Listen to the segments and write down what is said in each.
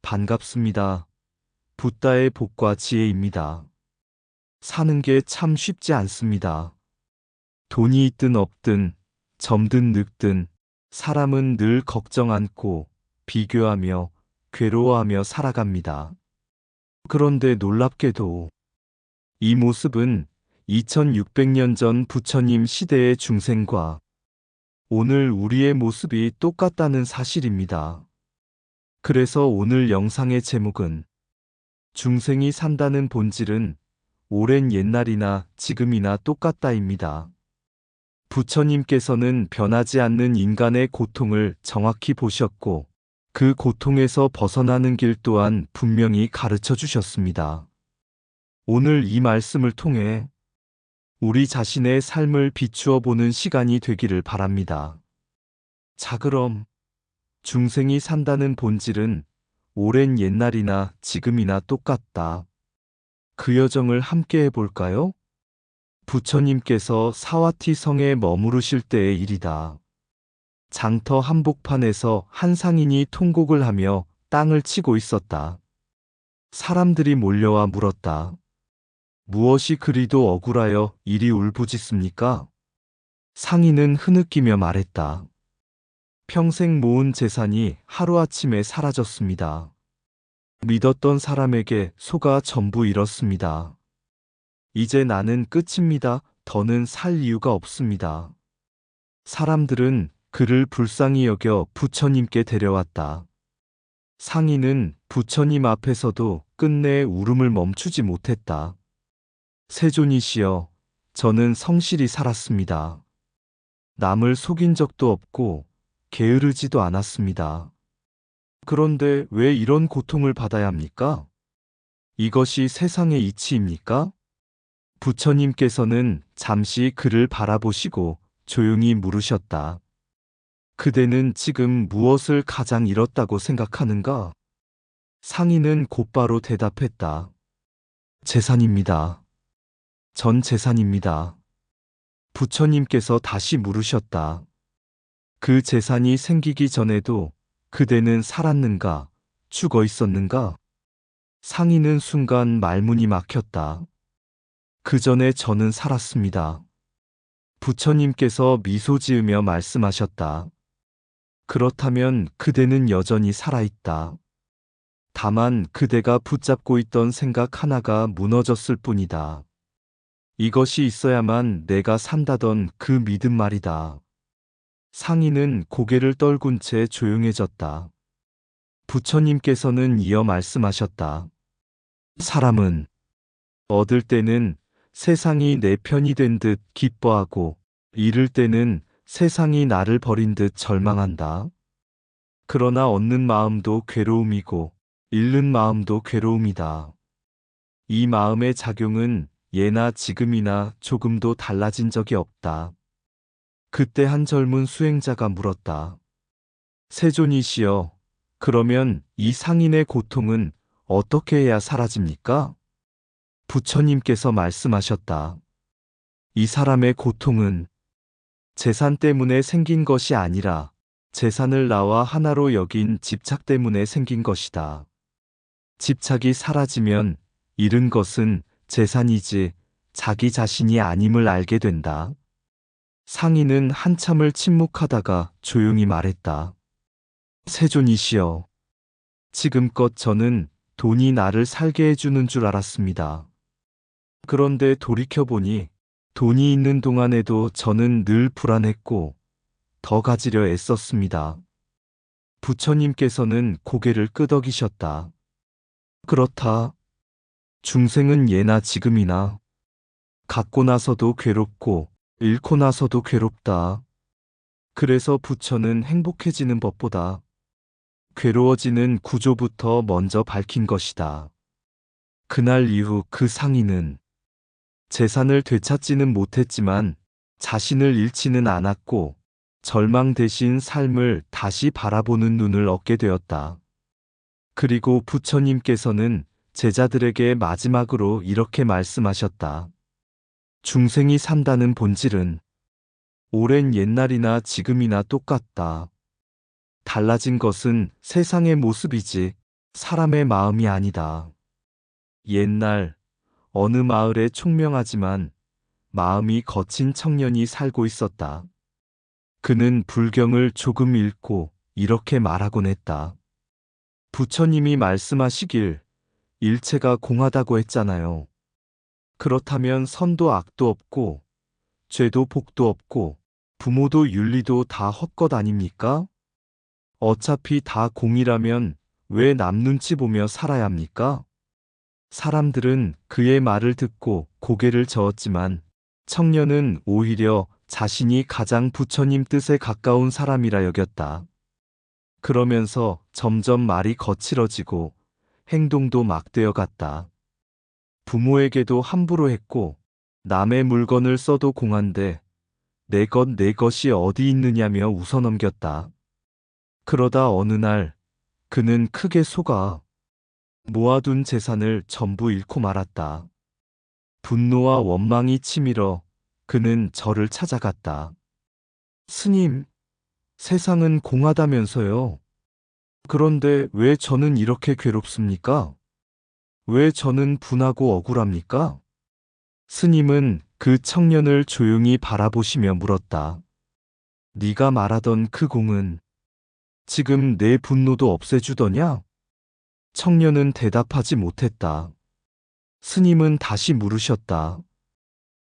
반갑습니다. 붓다의 복과 지혜입니다. 사는 게 참 쉽지 않습니다. 돈이 있든 없든, 젊든 늙든, 사람은 늘 걱정 않고 비교하며 괴로워하며 살아갑니다. 그런데 놀랍게도 이 모습은 2600년 전 부처님 시대의 중생과 오늘 우리의 모습이 똑같다는 사실입니다. 그래서 오늘 영상의 제목은 중생이 산다는 본질은 오랜 옛날이나 지금이나 똑같다입니다. 부처님께서는 변하지 않는 인간의 고통을 정확히 보셨고 그 고통에서 벗어나는 길 또한 분명히 가르쳐 주셨습니다. 오늘 이 말씀을 통해 우리 자신의 삶을 비추어 보는 시간이 되기를 바랍니다. 자, 그럼 중생이 산다는 본질은 오랜 옛날이나 지금이나 똑같다. 그 여정을 함께 해볼까요? 부처님께서 사와티 성에 머무르실 때의 일이다. 장터 한복판에서 한 상인이 통곡을 하며 땅을 치고 있었다. 사람들이 몰려와 물었다. 무엇이 그리도 억울하여 이리 울부짖습니까? 상인은 흐느끼며 말했다. 평생 모은 재산이 하루아침에 사라졌습니다. 믿었던 사람에게 속아 전부 잃었습니다. 이제 나는 끝입니다. 더는 살 이유가 없습니다. 사람들은 그를 불쌍히 여겨 부처님께 데려왔다. 상인은 부처님 앞에서도 끝내 울음을 멈추지 못했다. 세존이시여, 저는 성실히 살았습니다. 남을 속인 적도 없고 게으르지도 않았습니다. 그런데 왜 이런 고통을 받아야 합니까? 이것이 세상의 이치입니까? 부처님께서는 잠시 그를 바라보시고 조용히 물으셨다. 그대는 지금 무엇을 가장 잃었다고 생각하는가? 상인은 곧바로 대답했다. 재산입니다. 전 재산입니다. 부처님께서 다시 물으셨다. 그 재산이 생기기 전에도 그대는 살았는가, 죽어 있었는가? 상인은 순간 말문이 막혔다. 그 전에 저는 살았습니다. 부처님께서 미소 지으며 말씀하셨다. 그렇다면 그대는 여전히 살아있다. 다만 그대가 붙잡고 있던 생각 하나가 무너졌을 뿐이다. 이것이 있어야만 내가 산다던 그 믿음 말이다. 상인은 고개를 떨군 채 조용해졌다. 부처님께서는 이어 말씀하셨다. 사람은 얻을 때는 세상이 내 편이 된 듯 기뻐하고 잃을 때는 세상이 나를 버린 듯 절망한다. 그러나 얻는 마음도 괴로움이고 잃는 마음도 괴로움이다. 이 마음의 작용은 예나 지금이나 조금도 달라진 적이 없다. 그때 한 젊은 수행자가 물었다. 세존이시여, 그러면 이 상인의 고통은 어떻게 해야 사라집니까? 부처님께서 말씀하셨다. 이 사람의 고통은 재산 때문에 생긴 것이 아니라 재산을 나와 하나로 여긴 집착 때문에 생긴 것이다. 집착이 사라지면 잃은 것은 재산이지 자기 자신이 아님을 알게 된다. 상인은 한참을 침묵하다가 조용히 말했다. 세존이시여, 지금껏 저는 돈이 나를 살게 해주는 줄 알았습니다. 그런데 돌이켜보니 돈이 있는 동안에도 저는 늘 불안했고 더 가지려 애썼습니다. 부처님께서는 고개를 끄덕이셨다. 그렇다. 중생은 예나 지금이나 갖고 나서도 괴롭고 잃고 나서도 괴롭다. 그래서 부처는 행복해지는 법보다 괴로워지는 구조부터 먼저 밝힌 것이다. 그날 이후 그 상인은 재산을 되찾지는 못했지만 자신을 잃지는 않았고 절망 대신 삶을 다시 바라보는 눈을 얻게 되었다. 그리고 부처님께서는 제자들에게 마지막으로 이렇게 말씀하셨다. 중생이 산다는 본질은 오랜 옛날이나 지금이나 똑같다. 달라진 것은 세상의 모습이지 사람의 마음이 아니다. 옛날 어느 마을에 총명하지만 마음이 거친 청년이 살고 있었다. 그는 불경을 조금 읽고 이렇게 말하곤 했다. 부처님이 말씀하시길 일체가 공하다고 했잖아요. 그렇다면 선도 악도 없고 죄도 복도 없고 부모도 윤리도 다 헛것 아닙니까? 어차피 다 공이라면 왜 남 눈치 보며 살아야 합니까? 사람들은 그의 말을 듣고 고개를 저었지만 청년은 오히려 자신이 가장 부처님 뜻에 가까운 사람이라 여겼다. 그러면서 점점 말이 거칠어지고 행동도 막되어 갔다. 부모에게도 함부로 했고 남의 물건을 써도 공한데 내 것 내 것이 어디 있느냐며 웃어넘겼다. 그러다 어느 날 그는 크게 속아 모아둔 재산을 전부 잃고 말았다. 분노와 원망이 치밀어 그는 저를 찾아갔다. 스님, 세상은 공하다면서요. 그런데 왜 저는 이렇게 괴롭습니까? 왜 저는 분하고 억울합니까? 스님은 그 청년을 조용히 바라보시며 물었다. 네가 말하던 그 공은 지금 내 분노도 없애주더냐? 청년은 대답하지 못했다. 스님은 다시 물으셨다.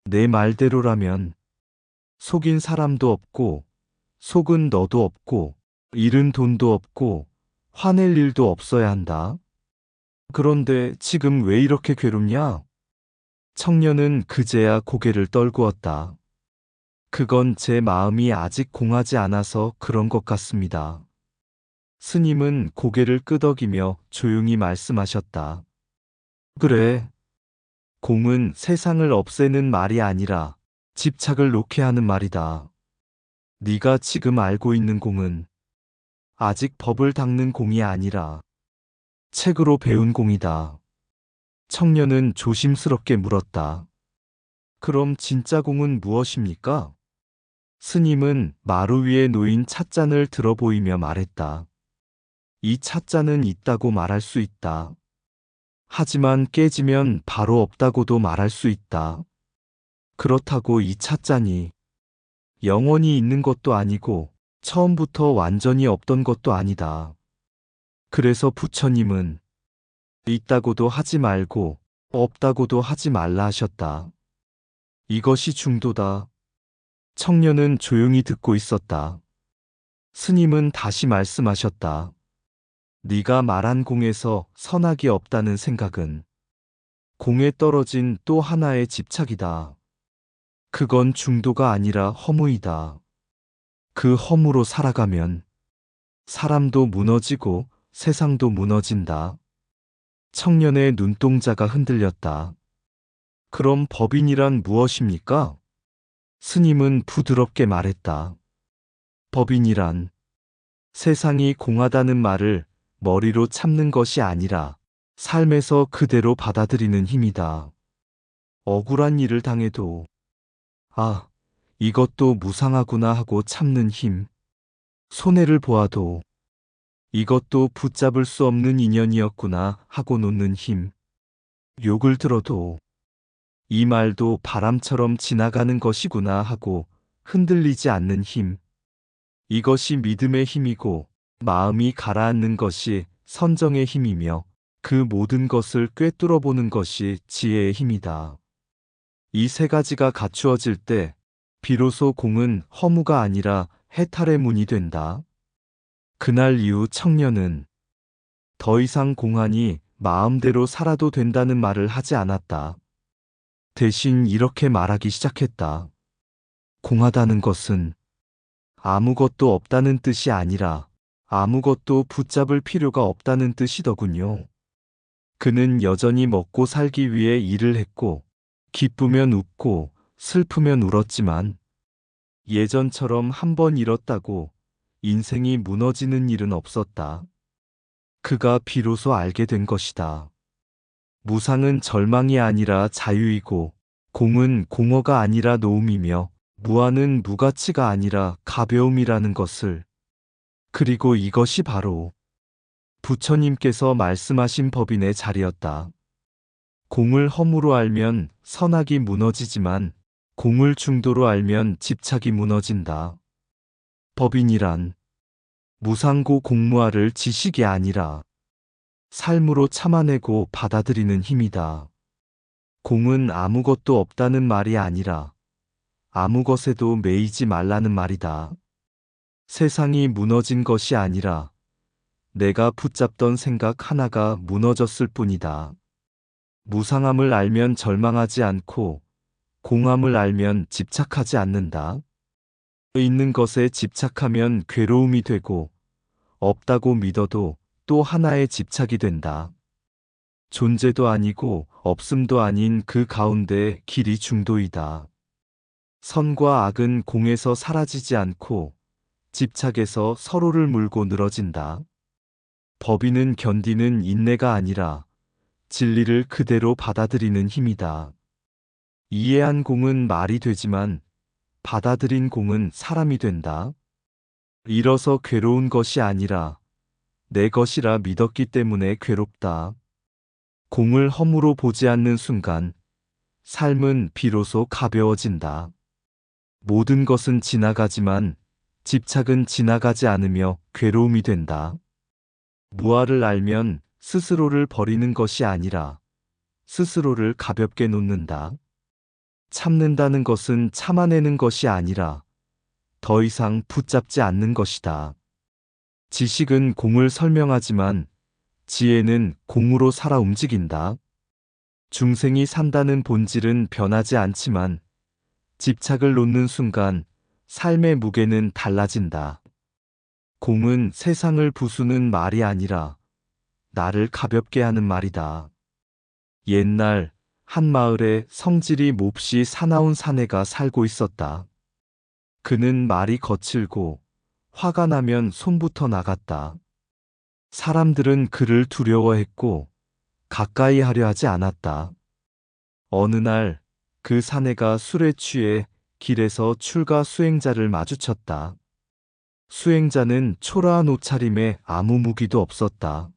내 말대로라면 속인 사람도 없고 속은 너도 없고 잃은 돈도 없고 화낼 일도 없어야 한다. 그런데 지금 왜 이렇게 괴롭냐? 청년은 그제야 고개를 떨구었다. 그건 제 마음이 아직 공하지 않아서 그런 것 같습니다. 스님은 고개를 끄덕이며 조용히 말씀하셨다. 그래. 공은 세상을 없애는 말이 아니라 집착을 놓게 하는 말이다. 네가 지금 알고 있는 공은 아직 법을 닦는 공이 아니라 책으로 배운 공이다. 청년은 조심스럽게 물었다. 그럼 진짜 공은 무엇입니까? 스님은 마루 위에 놓인 찻잔을 들어 보이며 말했다. 이 찻잔은 있다고 말할 수 있다. 하지만 깨지면 바로 없다고도 말할 수 있다. 그렇다고 이 찻잔이 영원히 있는 것도 아니고 처음부터 완전히 없던 것도 아니다. 그래서 부처님은 있다고도 하지 말고 없다고도 하지 말라 하셨다. 이것이 중도다. 청년은 조용히 듣고 있었다. 스님은 다시 말씀하셨다. 네가 말한 공에서 선악이 없다는 생각은 공에 떨어진 또 하나의 집착이다. 그건 중도가 아니라 허무이다. 그 허무로 살아가면 사람도 무너지고 세상도 무너진다. 청년의 눈동자가 흔들렸다. 그럼 법인이란 무엇입니까? 스님은 부드럽게 말했다. 법인이란 세상이 공하다는 말을 머리로 참는 것이 아니라 삶에서 그대로 받아들이는 힘이다. 억울한 일을 당해도 아, 이것도 무상하구나 하고 참는 힘. 손해를 보아도 이것도 붙잡을 수 없는 인연이었구나 하고 놓는 힘. 욕을 들어도 이 말도 바람처럼 지나가는 것이구나 하고 흔들리지 않는 힘. 이것이 믿음의 힘이고 마음이 가라앉는 것이 선정의 힘이며 그 모든 것을 꿰뚫어 보는 것이 지혜의 힘이다. 이 세 가지가 갖추어질 때 비로소 공은 허무가 아니라 해탈의 문이 된다. 그날 이후 청년은 더 이상 공하니 마음대로 살아도 된다는 말을 하지 않았다. 대신 이렇게 말하기 시작했다. 공하다는 것은 아무것도 없다는 뜻이 아니라 아무것도 붙잡을 필요가 없다는 뜻이더군요. 그는 여전히 먹고 살기 위해 일을 했고 기쁘면 웃고 슬프면 울었지만 예전처럼 한 번 잃었다고 인생이 무너지는 일은 없었다. 그가 비로소 알게 된 것이다. 무상은 절망이 아니라 자유이고 공은 공허가 아니라 노움이며 무아는 무가치가 아니라 가벼움이라는 것을. 그리고 이것이 바로 부처님께서 말씀하신 법인의 자리였다. 공을 허무로 알면 선악이 무너지지만 공을 중도로 알면 집착이 무너진다. 법인이란 무상고 공무화를 지식이 아니라 삶으로 참아내고 받아들이는 힘이다. 공은 아무것도 없다는 말이 아니라 아무것에도 매이지 말라는 말이다. 세상이 무너진 것이 아니라 내가 붙잡던 생각 하나가 무너졌을 뿐이다. 무상함을 알면 절망하지 않고 공함을 알면 집착하지 않는다. 있는 것에 집착하면 괴로움이 되고 없다고 믿어도 또 하나의 집착이 된다. 존재도 아니고 없음도 아닌 그 가운데 길이 중도이다. 선과 악은 공에서 사라지지 않고 집착에서 서로를 물고 늘어진다. 법인은 견디는 인내가 아니라 진리를 그대로 받아들이는 힘이다. 이해한 공은 말이 되지만 받아들인 공은 사람이 된다. 잃어서 괴로운 것이 아니라 내 것이라 믿었기 때문에 괴롭다. 공을 허무로 보지 않는 순간 삶은 비로소 가벼워진다. 모든 것은 지나가지만 집착은 지나가지 않으며 괴로움이 된다. 무아를 알면 스스로를 버리는 것이 아니라 스스로를 가볍게 놓는다. 참는다는 것은 참아내는 것이 아니라 더 이상 붙잡지 않는 것이다. 지식은 공을 설명하지만 지혜는 공으로 살아 움직인다. 중생이 산다는 본질은 변하지 않지만 집착을 놓는 순간 삶의 무게는 달라진다. 공은 세상을 부수는 말이 아니라 나를 가볍게 하는 말이다. 옛날 한 마을에 성질이 몹시 사나운 사내가 살고 있었다. 그는 말이 거칠고 화가 나면 손부터 나갔다. 사람들은 그를 두려워했고 가까이 하려 하지 않았다. 어느 날 그 사내가 술에 취해 길에서 출가 수행자를 마주쳤다. 수행자는 초라한 옷차림에 아무 무기도 없었다.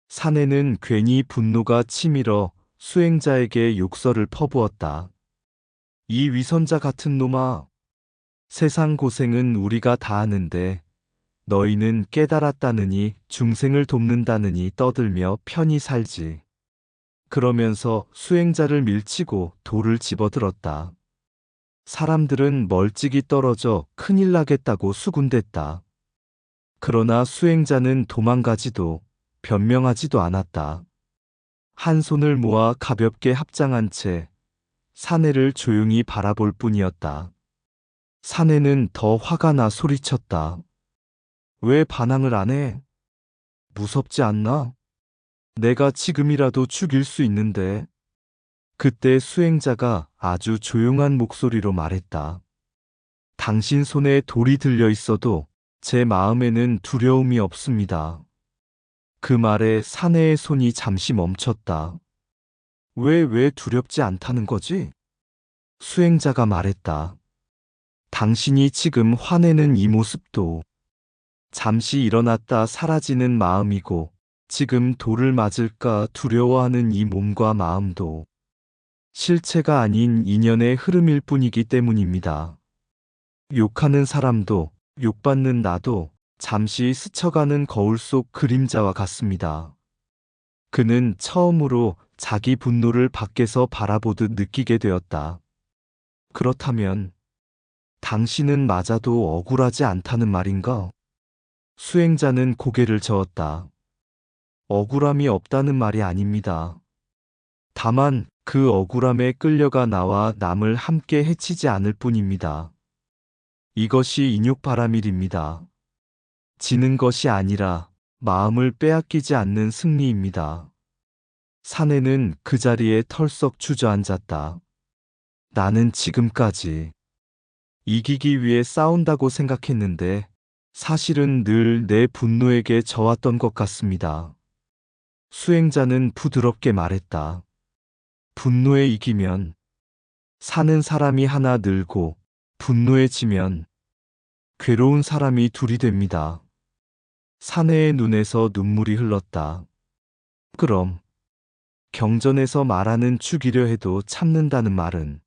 사내는 괜히 분노가 치밀어 수행자에게 욕설을 퍼부었다. 이 위선자 같은 놈아, 세상 고생은 우리가 다 하는데 너희는 깨달았다느니 중생을 돕는다느니 떠들며 편히 살지. 그러면서 수행자를 밀치고 돌을 집어들었다. 사람들은 멀찍이 떨어져 큰일 나겠다고 수군댔다. 그러나 수행자는 도망가지도 변명하지도 않았다. 한 손을 모아 가볍게 합장한 채 사내를 조용히 바라볼 뿐이었다. 사내는 더 화가 나 소리쳤다. 왜 반항을 안 해? 무섭지 않나? 내가 지금이라도 죽일 수 있는데. 그때 수행자가 아주 조용한 목소리로 말했다. 당신 손에 돌이 들려 있어도 제 마음에는 두려움이 없습니다. 그 말에 사내의 손이 잠시 멈췄다. 왜 두렵지 않다는 거지? 수행자가 말했다. 당신이 지금 화내는 이 모습도 잠시 일어났다 사라지는 마음이고 지금 돌을 맞을까 두려워하는 이 몸과 마음도 실체가 아닌 인연의 흐름일 뿐이기 때문입니다. 욕하는 사람도 욕받는 나도 잠시 스쳐가는 거울 속 그림자와 같습니다. 그는 처음으로 자기 분노를 밖에서 바라보듯 느끼게 되었다. 그렇다면 당신은 맞아도 억울하지 않다는 말인가? 수행자는 고개를 저었다. 억울함이 없다는 말이 아닙니다. 다만 그 억울함에 끌려가 나와 남을 함께 해치지 않을 뿐입니다. 이것이 인욕바라밀입니다. 지는 것이 아니라 마음을 빼앗기지 않는 승리입니다. 사내는 그 자리에 털썩 주저앉았다. 나는 지금까지 이기기 위해 싸운다고 생각했는데 사실은 늘 내 분노에게 져왔던 것 같습니다. 수행자는 부드럽게 말했다. 분노에 이기면 사는 사람이 하나 늘고 분노에 지면 괴로운 사람이 둘이 됩니다. 사내의 눈에서 눈물이 흘렀다. 그럼 경전에서 말하는 죽이려 해도 참는다는 말은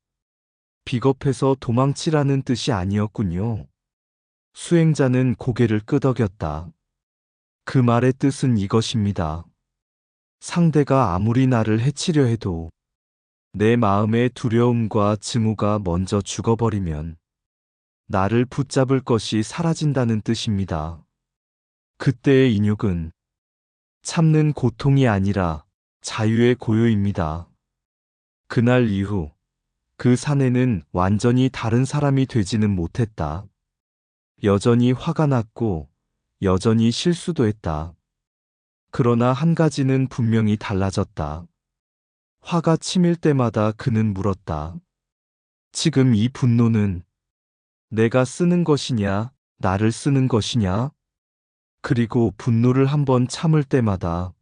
비겁해서 도망치라는 뜻이 아니었군요. 수행자는 고개를 끄덕였다. 그 말의 뜻은 이것입니다. 상대가 아무리 나를 해치려 해도 내 마음의 두려움과 증오가 먼저 죽어버리면 나를 붙잡을 것이 사라진다는 뜻입니다. 그때의 인육은 참는 고통이 아니라 자유의 고요입니다. 그날 이후 그 사내는 완전히 다른 사람이 되지는 못했다. 여전히 화가 났고 여전히 실수도 했다. 그러나 한 가지는 분명히 달라졌다. 화가 치밀 때마다 그는 물었다. 지금 이 분노는 내가 쓰는 것이냐, 나를 쓰는 것이냐? 그리고 분노를 한번 참을 때마다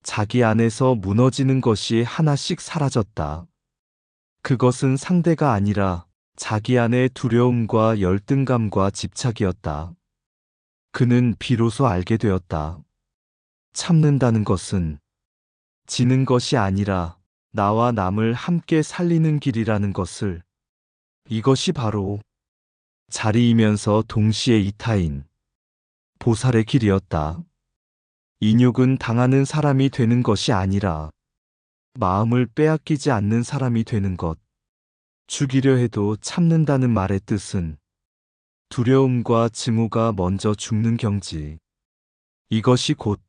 자기 안에서 무너지는 것이 하나씩 사라졌다. 그것은 상대가 아니라 자기 안의 두려움과 열등감과 집착이었다. 그는 비로소 알게 되었다. 참는다는 것은 지는 것이 아니라 나와 남을 함께 살리는 길이라는 것을. 이것이 바로 자리이면서 동시에 이타인 보살의 길이었다. 인욕은 당하는 사람이 되는 것이 아니라 마음을 빼앗기지 않는 사람이 되는 것. 죽이려 해도 참는다는 말의 뜻은 두려움과 증오가 먼저 죽는 경지. 이것이 곧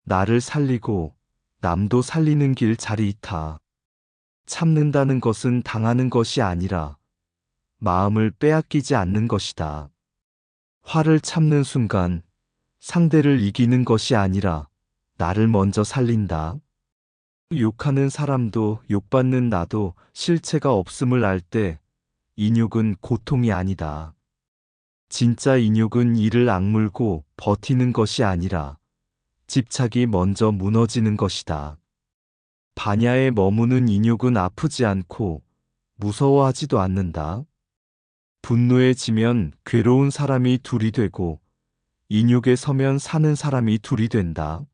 나를 살리고 남도 살리는 길 자리이타. 참는다는 것은 당하는 것이 아니라 마음을 빼앗기지 않는 것이다. 화를 참는 순간 상대를 이기는 것이 아니라 나를 먼저 살린다. 욕하는 사람도 욕받는 나도 실체가 없음을 알 때 인욕은 고통이 아니다. 진짜 인욕은 이를 악물고 버티는 것이 아니라 집착이 먼저 무너지는 것이다. 반야에 머무는 인욕은 아프지 않고 무서워하지도 않는다. 분노에 지면 괴로운 사람이 둘이 되고 인욕에 서면 사는 사람이 둘이 된다.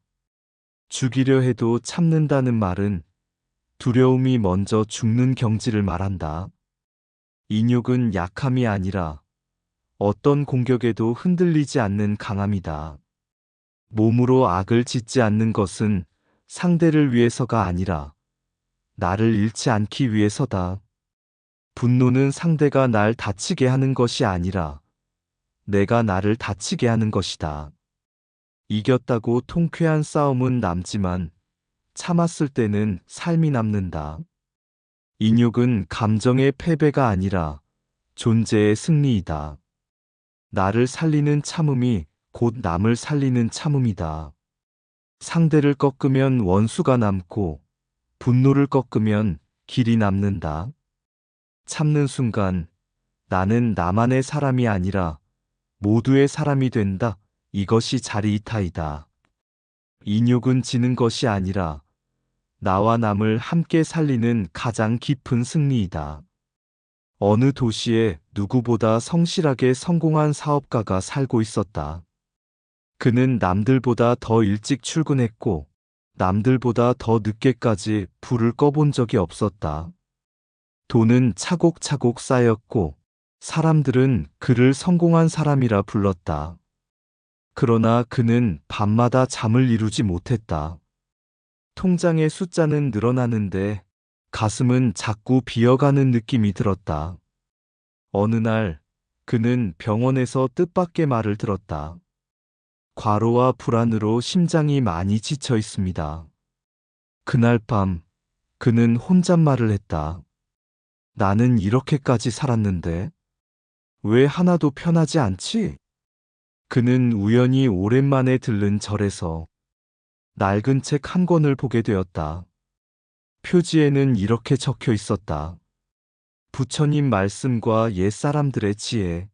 죽이려 해도 참는다는 말은 두려움이 먼저 죽는 경지를 말한다. 인욕은 약함이 아니라 어떤 공격에도 흔들리지 않는 강함이다. 몸으로 악을 짓지 않는 것은 상대를 위해서가 아니라 나를 잃지 않기 위해서다. 분노는 상대가 날 다치게 하는 것이 아니라 내가 나를 다치게 하는 것이다. 이겼다고 통쾌한 싸움은 남지만 참았을 때는 삶이 남는다. 인욕은 감정의 패배가 아니라 존재의 승리이다. 나를 살리는 참음이 곧 남을 살리는 참음이다. 상대를 꺾으면 원수가 남고 분노를 꺾으면 길이 남는다. 참는 순간 나는 나만의 사람이 아니라 모두의 사람이 된다. 이것이 자리이타이다. 인욕은 지는 것이 아니라 나와 남을 함께 살리는 가장 깊은 승리이다. 어느 도시에 누구보다 성실하게 성공한 사업가가 살고 있었다. 그는 남들보다 더 일찍 출근했고 남들보다 더 늦게까지 불을 꺼본 적이 없었다. 돈은 차곡차곡 쌓였고 사람들은 그를 성공한 사람이라 불렀다. 그러나 그는 밤마다 잠을 이루지 못했다. 통장의 숫자는 늘어나는데 가슴은 자꾸 비어가는 느낌이 들었다. 어느 날 그는 병원에서 뜻밖의 말을 들었다. 과로와 불안으로 심장이 많이 지쳐 있습니다. 그날 밤 그는 혼잣말을 했다. 나는 이렇게까지 살았는데 왜 하나도 편하지 않지? 그는 우연히 오랜만에 들른 절에서 낡은 책 한 권을 보게 되었다. 표지에는 이렇게 적혀 있었다. 부처님 말씀과 옛사람들의 지혜.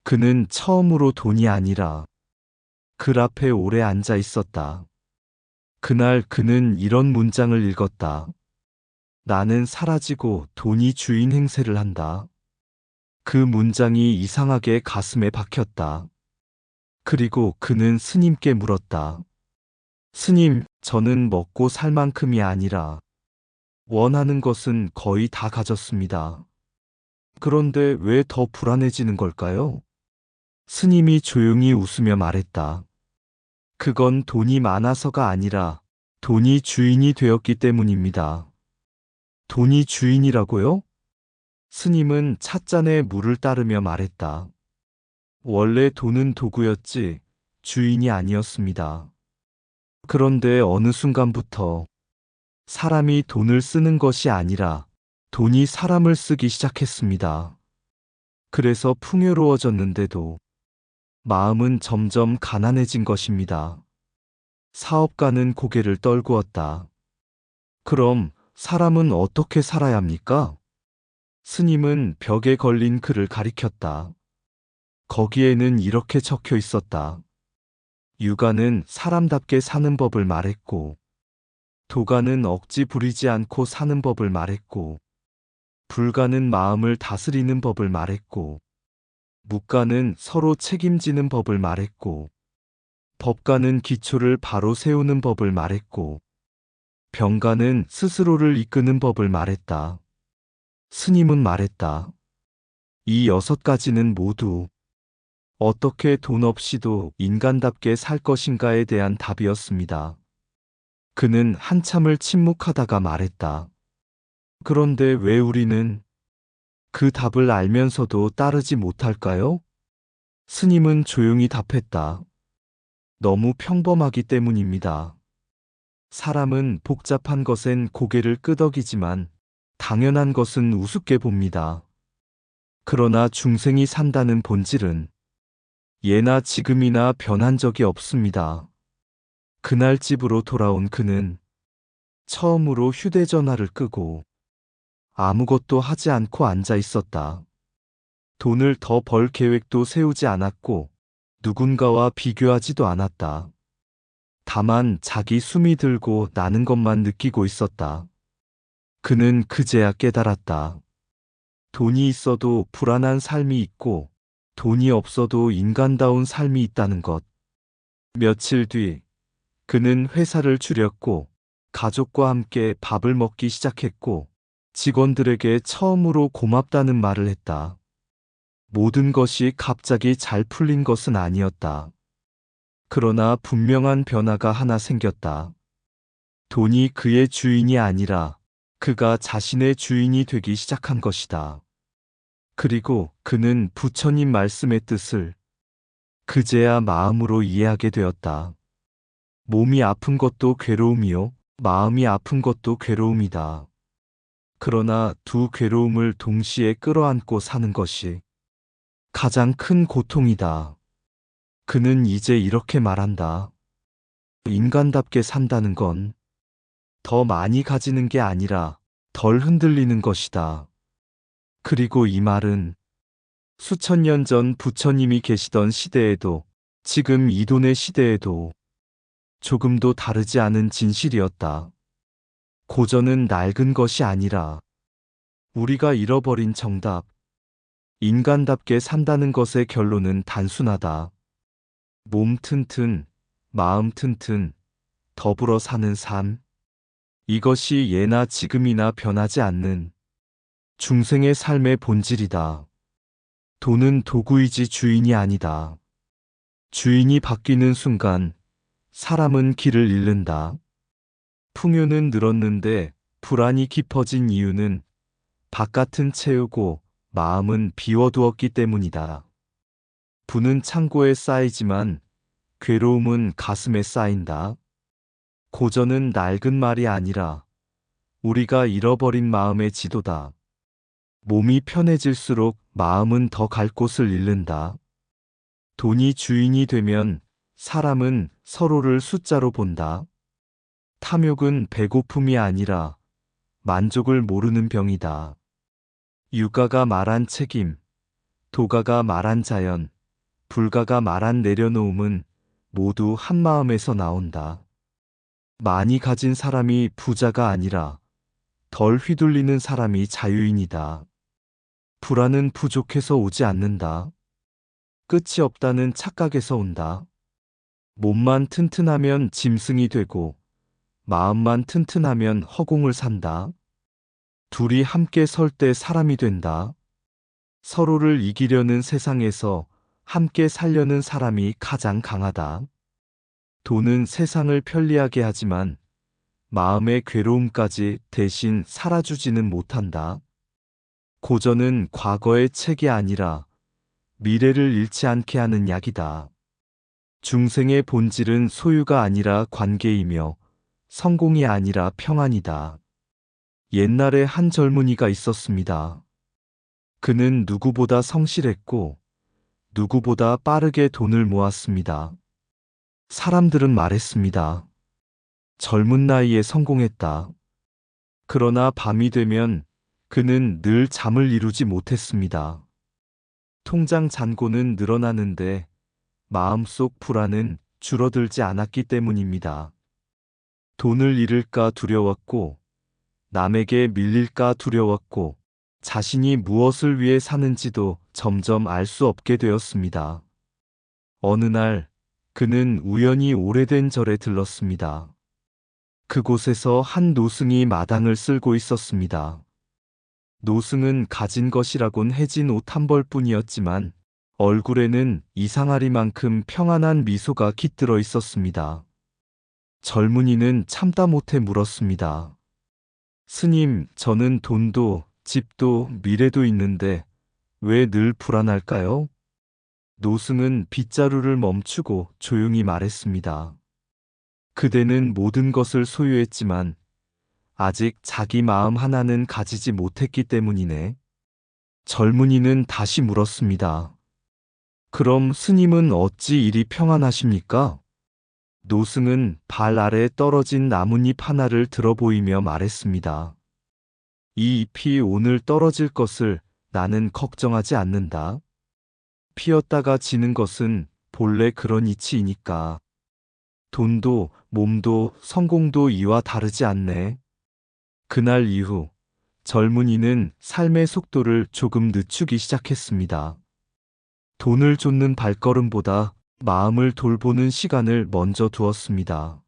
그는 처음으로 돈이 아니라 글 앞에 오래 앉아 있었다. 그날 그는 이런 문장을 읽었다. 나는 사라지고 돈이 주인 행세를 한다. 그 문장이 이상하게 가슴에 박혔다. 그리고 그는 스님께 물었다. 스님, 저는 먹고 살 만큼이 아니라 원하는 것은 거의 다 가졌습니다. 그런데 왜 더 불안해지는 걸까요? 스님이 조용히 웃으며 말했다. 그건 돈이 많아서가 아니라 돈이 주인이 되었기 때문입니다. 돈이 주인이라고요? 스님은 찻잔에 물을 따르며 말했다. 원래 돈은 도구였지 주인이 아니었습니다. 그런데 어느 순간부터 사람이 돈을 쓰는 것이 아니라 돈이 사람을 쓰기 시작했습니다. 그래서 풍요로워졌는데도 마음은 점점 가난해진 것입니다. 사업가는 고개를 떨구었다. 그럼 사람은 어떻게 살아야 합니까? 스님은 벽에 걸린 글을 가리켰다. 거기에는 이렇게 적혀 있었다. 유가는 사람답게 사는 법을 말했고, 도가는 억지 부리지 않고 사는 법을 말했고, 불가는 마음을 다스리는 법을 말했고, 묵가는 서로 책임지는 법을 말했고, 법가는 기초를 바로 세우는 법을 말했고, 병가는 스스로를 이끄는 법을 말했다. 스님은 말했다. 이 6가지는 모두 어떻게 돈 없이도 인간답게 살 것인가에 대한 답이었습니다. 그는 한참을 침묵하다가 말했다. 그런데 왜 우리는 그 답을 알면서도 따르지 못할까요? 스님은 조용히 답했다. 너무 평범하기 때문입니다. 사람은 복잡한 것엔 고개를 끄덕이지만 당연한 것은 우습게 봅니다. 그러나 중생이 산다는 본질은 예나 지금이나 변한 적이 없습니다. 그날 집으로 돌아온 그는 처음으로 휴대전화를 끄고 아무것도 하지 않고 앉아 있었다. 돈을 더 벌 계획도 세우지 않았고 누군가와 비교하지도 않았다. 다만 자기 숨이 들고 나는 것만 느끼고 있었다. 그는 그제야 깨달았다. 돈이 있어도 불안한 삶이 있고 돈이 없어도 인간다운 삶이 있다는 것. 며칠 뒤 그는 회사를 줄였고 가족과 함께 밥을 먹기 시작했고 직원들에게 처음으로 고맙다는 말을 했다. 모든 것이 갑자기 잘 풀린 것은 아니었다. 그러나 분명한 변화가 하나 생겼다. 돈이 그의 주인이 아니라 그가 자신의 주인이 되기 시작한 것이다. 그리고 그는 부처님 말씀의 뜻을 그제야 마음으로 이해하게 되었다. 몸이 아픈 것도 괴로움이요, 마음이 아픈 것도 괴로움이다. 그러나 두 괴로움을 동시에 끌어안고 사는 것이 가장 큰 고통이다. 그는 이제 이렇게 말한다. 인간답게 산다는 건 더 많이 가지는 게 아니라 덜 흔들리는 것이다. 그리고 이 말은 수천 년 전 부처님이 계시던 시대에도 지금 이돈의 시대에도 조금도 다르지 않은 진실이었다. 고전은 낡은 것이 아니라 우리가 잃어버린 정답, 인간답게 산다는 것의 결론은 단순하다. 몸 튼튼, 마음 튼튼, 더불어 사는 삶. 이것이 예나 지금이나 변하지 않는 중생의 삶의 본질이다. 돈은 도구이지 주인이 아니다. 주인이 바뀌는 순간 사람은 길을 잃는다. 풍요는 늘었는데 불안이 깊어진 이유는 바깥은 채우고 마음은 비워두었기 때문이다. 부는 창고에 쌓이지만 괴로움은 가슴에 쌓인다. 고전은 낡은 말이 아니라 우리가 잃어버린 마음의 지도다. 몸이 편해질수록 마음은 더 갈 곳을 잃는다. 돈이 주인이 되면 사람은 서로를 숫자로 본다. 탐욕은 배고픔이 아니라 만족을 모르는 병이다. 유가가 말한 책임, 도가가 말한 자연, 불가가 말한 내려놓음은 모두 한 마음에서 나온다. 많이 가진 사람이 부자가 아니라 덜 휘둘리는 사람이 자유인이다. 불안은 부족해서 오지 않는다. 끝이 없다는 착각에서 온다. 몸만 튼튼하면 짐승이 되고 마음만 튼튼하면 허공을 산다. 둘이 함께 설 때 사람이 된다. 서로를 이기려는 세상에서 함께 살려는 사람이 가장 강하다. 돈은 세상을 편리하게 하지만 마음의 괴로움까지 대신 살아주지는 못한다. 고전은 과거의 책이 아니라 미래를 잃지 않게 하는 약이다. 중생의 본질은 소유가 아니라 관계이며 성공이 아니라 평안이다. 옛날에 한 젊은이가 있었습니다. 그는 누구보다 성실했고 누구보다 빠르게 돈을 모았습니다. 사람들은 말했습니다. 젊은 나이에 성공했다. 그러나 밤이 되면 그는 늘 잠을 이루지 못했습니다. 통장 잔고는 늘어나는데 마음속 불안은 줄어들지 않았기 때문입니다. 돈을 잃을까 두려웠고, 남에게 밀릴까 두려웠고, 자신이 무엇을 위해 사는지도 점점 알 수 없게 되었습니다. 어느 날 그는 우연히 오래된 절에 들렀습니다. 그곳에서 한 노승이 마당을 쓸고 있었습니다. 노승은 가진 것이라곤 해진 옷 한 벌뿐이었지만 얼굴에는 이상하리만큼 평안한 미소가 깃들어 있었습니다. 젊은이는 참다 못해 물었습니다. 스님, 저는 돈도 집도 미래도 있는데 왜 늘 불안할까요? 노승은 빗자루를 멈추고 조용히 말했습니다. 그대는 모든 것을 소유했지만 아직 자기 마음 하나는 가지지 못했기 때문이네. 젊은이는 다시 물었습니다. 그럼 스님은 어찌 이리 평안하십니까? 노승은 발 아래 떨어진 나뭇잎 하나를 들어 보이며 말했습니다. 이 잎이 오늘 떨어질 것을 나는 걱정하지 않는다. 피었다가 지는 것은 본래 그런 이치이니까. 돈도 몸도 성공도 이와 다르지 않네. 그날 이후 젊은이는 삶의 속도를 조금 늦추기 시작했습니다. 돈을 쫓는 발걸음보다 마음을 돌보는 시간을 먼저 두었습니다.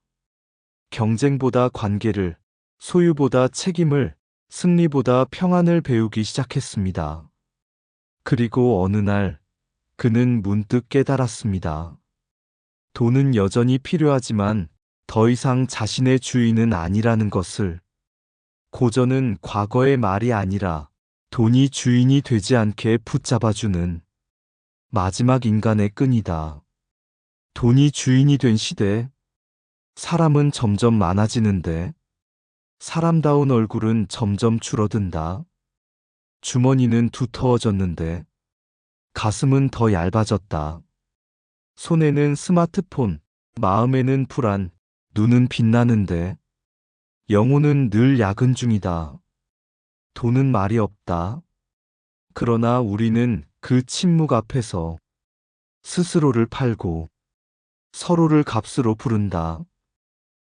경쟁보다 관계를, 소유보다 책임을, 승리보다 평안을 배우기 시작했습니다. 그리고 어느 날 그는 문득 깨달았습니다. 돈은 여전히 필요하지만 더 이상 자신의 주인은 아니라는 것을. 고전은 과거의 말이 아니라 돈이 주인이 되지 않게 붙잡아주는 마지막 인간의 끈이다. 돈이 주인이 된 시대, 사람은 점점 많아지는데 사람다운 얼굴은 점점 줄어든다. 주머니는 두터워졌는데 가슴은 더 얇아졌다. 손에는 스마트폰, 마음에는 불안, 눈은 빛나는데 영혼은 늘 야근 중이다. 돈은 말이 없다. 그러나 우리는 그 침묵 앞에서 스스로를 팔고 서로를 값으로 부른다.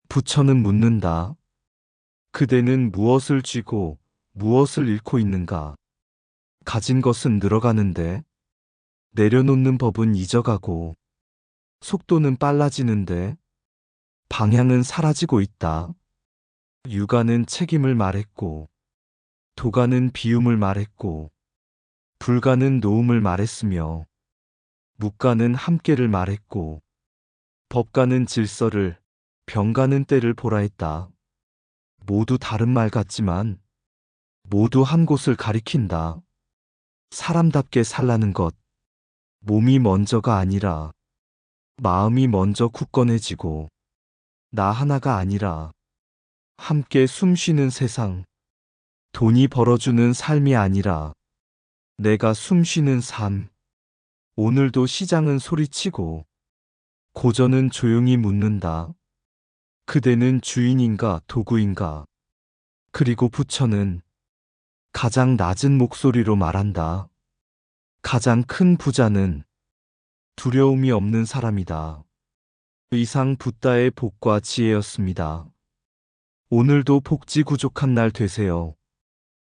부처는 묻는다. 그대는 무엇을 쥐고 무엇을 잃고 있는가? 가진 것은 늘어가는데 내려놓는 법은 잊어가고 속도는 빨라지는데 방향은 사라지고 있다. 유가는 책임을 말했고 도가는 비움을 말했고 불가는 노움을 말했으며 묵가는 함께를 말했고 법가는 질서를 병가는 때를 보라 했다. 모두 다른 말 같지만 모두 한 곳을 가리킨다. 사람답게 살라는 것. 몸이 먼저가 아니라 마음이 먼저 굳건해지고 나 하나가 아니라 함께 숨쉬는 세상. 돈이 벌어주는 삶이 아니라 내가 숨쉬는 삶. 오늘도 시장은 소리치고 고전은 조용히 묻는다. 그대는 주인인가 도구인가? 그리고 부처는 가장 낮은 목소리로 말한다. 가장 큰 부자는 두려움이 없는 사람이다. 이상 붓다의 복과 지혜였습니다. 오늘도 복지 구족한 날 되세요.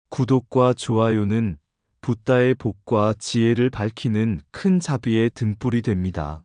구독과 좋아요는 붓다의 복과 지혜를 밝히는 큰 자비의 등불이 됩니다.